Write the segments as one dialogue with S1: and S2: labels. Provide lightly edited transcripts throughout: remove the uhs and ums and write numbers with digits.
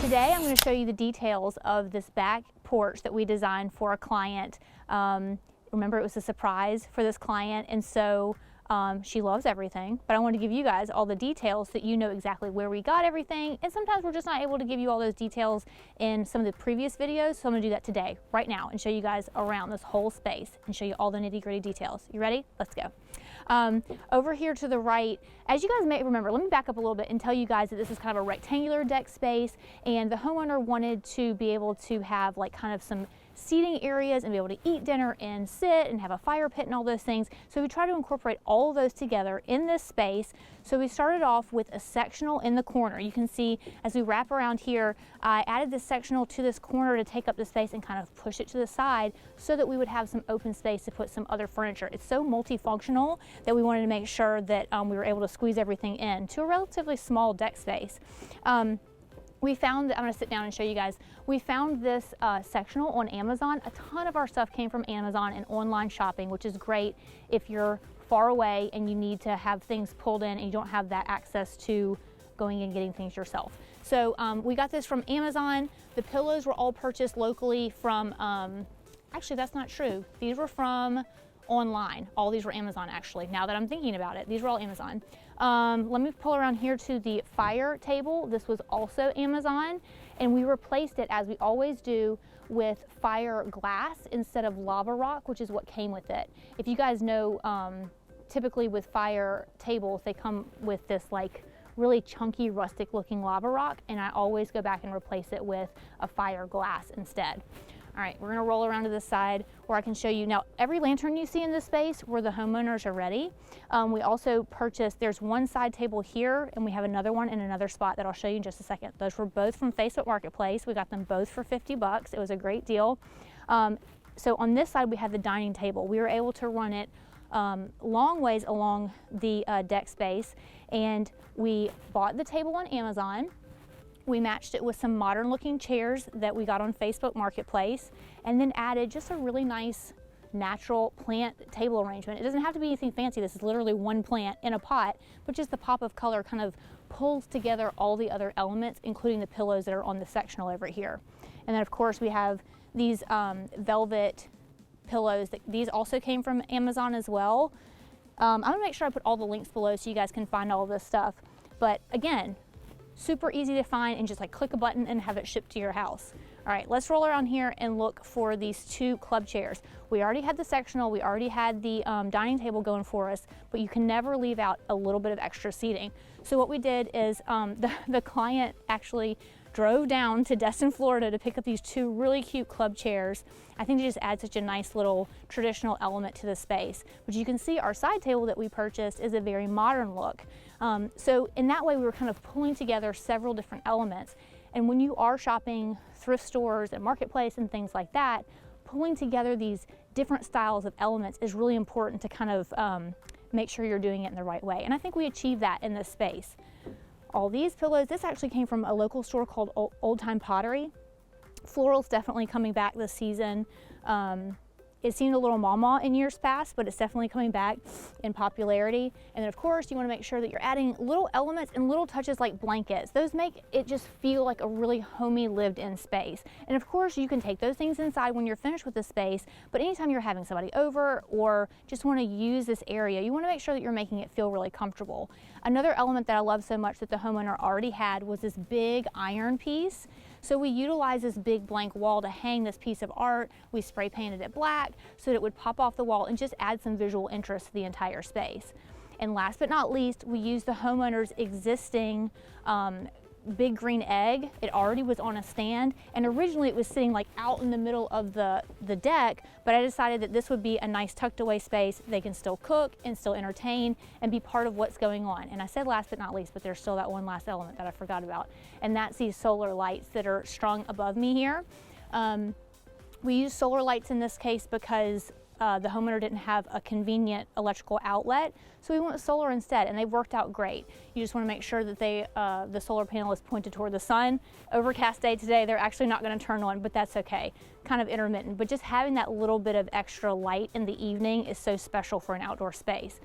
S1: today I'm going to show you the details of this back porch that we designed for a client. Remember, it was a surprise for this client, and so she loves everything, but I want to give you guys all the details so that you know exactly where we got everything, and sometimes we're just not able to give you all those details in some of the previous videos, so I'm going to do that today, right now, and show you guys around this whole space and show you all the nitty-gritty details. You ready? Let's go. Over here to the right, as you guys may remember, let me back up a little bit and tell you guys that this is kind of a rectangular deck space, and the homeowner wanted to be able to have like kind of some seating areas and be able to eat dinner and sit and have a fire pit and all those things. So we try to incorporate all of those together in this space. So we started off with a sectional in the corner. You can see as we wrap around here, I added this sectional to this corner to take up the space and kind of push it to the side so that we would have some open space to put some other furniture. It's so multifunctional that we wanted to make sure that we were able to squeeze everything in to a relatively small deck space. We found, I'm going to sit down and show you guys, we found this sectional on Amazon. A ton of our stuff came from Amazon and online shopping, which is great if you're far away and you need to have things pulled in and you don't have that access to going and getting things yourself. So we got this from Amazon. The pillows were all purchased locally from, actually that's not true. These were from online. All these were Amazon actually, now that I'm thinking about it. These were all Amazon. Let me pull around here to the fire table. This was also Amazon, and we replaced it, as we always do, with fire glass instead of lava rock, which is what came with it. If you guys know, typically with fire tables, they come with this like really chunky, rustic looking lava rock, and I always go back and replace it with a fire glass instead. All right, we're gonna roll around to this side where I can show you. Now, every lantern you see in this space where the homeowners are ready. We also purchased, there's one side table here, and we have another one in another spot that I'll show you in just a second. Those were both from Facebook Marketplace. We got them both for 50 bucks. It was a great deal. So on this side, we had the dining table. We were able to run it long ways along the deck space, and we bought the table on Amazon. We matched it with some modern looking chairs that we got on Facebook Marketplace, and then added just a really nice natural plant table arrangement. It doesn't have to be anything fancy. This is literally one plant in a pot, but just the pop of color kind of pulls together all the other elements, including the pillows that are on the sectional over here. And then of course we have these velvet pillows. These also came from Amazon as well. I'm gonna make sure I put all the links below so you guys can find all of this stuff. But again, super easy to find, and just like click a button and have it shipped to your house. All right, let's roll around here and look for these two club chairs. We already had the sectional, we already had the dining table going for us, but you can never leave out a little bit of extra seating. So what we did is the client actually drove down to Destin, Florida to pick up these two really cute club chairs. I think they just add such a nice little traditional element to the space. But you can see our side table that we purchased is a very modern look. So in that way, we were kind of pulling together several different elements. And when you are shopping thrift stores and marketplace and things like that, pulling together these different styles of elements is really important to kind of make sure you're doing it in the right way. And I think we achieved that in this space. All these pillows, this actually came from a local store called Old Time Pottery. Floral's definitely coming back this season. It seemed a little mama in years past, but it's definitely coming back in popularity. And then of course, you want to make sure that you're adding little elements and little touches like blankets. Those make it just feel like a really homey, lived-in space. And of course, you can take those things inside when you're finished with the space, but anytime you're having somebody over or just want to use this area, you want to make sure that you're making it feel really comfortable. Another element that I love so much that the homeowner already had was this big iron piece. So we utilized this big blank wall to hang this piece of art. We spray painted it black so that it would pop off the wall and just add some visual interest to the entire space. And last but not least, we used the homeowner's existing big green egg. It already was on a stand, and originally it was sitting like out in the middle of the deck, but I decided that this would be a nice tucked away space. They can still cook and still entertain and be part of what's going on. And I said last but not least, but there's still that one last element that I forgot about, and that's these solar lights that are strung above me here. We use solar lights in this case because the homeowner didn't have a convenient electrical outlet, so we went with solar instead, and they've worked out great. You just want to make sure that the solar panel is pointed toward the sun. Overcast day today, they're actually not going to turn on, but that's okay. Kind of intermittent, but just having that little bit of extra light in the evening is so special for an outdoor space.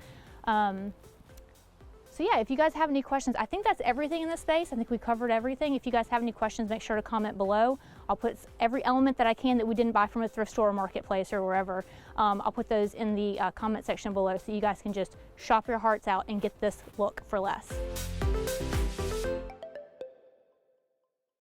S1: So yeah, if you guys have any questions, I think that's everything in this space. I think we covered everything. If you guys have any questions, make sure to comment below. I'll put every element that I can that we didn't buy from a thrift store or marketplace or wherever. I'll put those in the comment section below so you guys can just shop your hearts out and get this look for less.